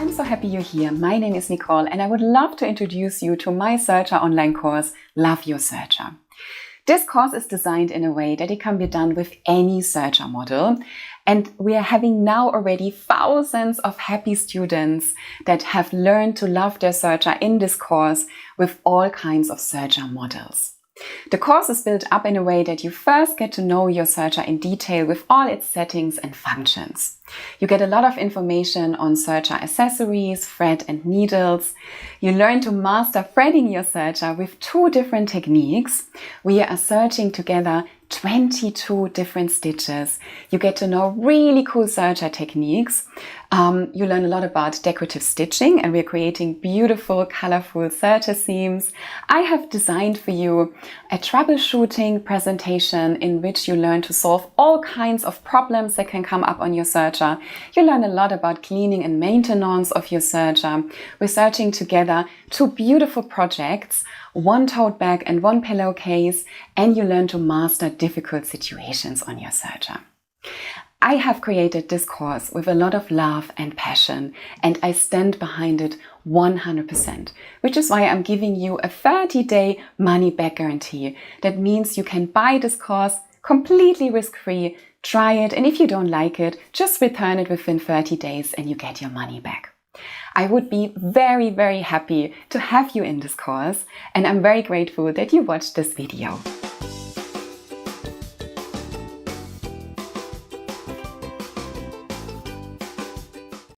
I'm so happy you're here. My name is Nicole and I would love to introduce you to my Serger online course, Love Your Serger. This course is designed in a way that it can be done with any Serger model. And we are having now already thousands of happy students that have learned to love their Serger in this course with all kinds of Serger models. The course is built up in a way that you first get to know your Serger in detail with all its settings and functions. You get a lot of information on Serger accessories, thread and needles. You learn to master threading your Serger with 2 different techniques. We are serging together 22 different stitches. You get to know really cool Serger techniques. You learn a lot about decorative stitching, and we're creating beautiful, colorful Serger seams. I have designed for you a troubleshooting presentation in which you learn to solve all kinds of problems that can come up on your Serger. You learn a lot about cleaning and maintenance of your Serger. We're searching together 2 beautiful projects, 1 tote bag and 1 pillowcase, and you learn to master difficult situations on your Serger. I have created this course with a lot of love and passion, and I stand behind it 100%, which is why I'm giving you a 30-day money-back guarantee. That means you can buy this course completely risk-free, try it, and if you don't like it, just return it within 30 days and you get your money back. I would be very, very happy to have you in this course, and I'm very grateful that you watched this video.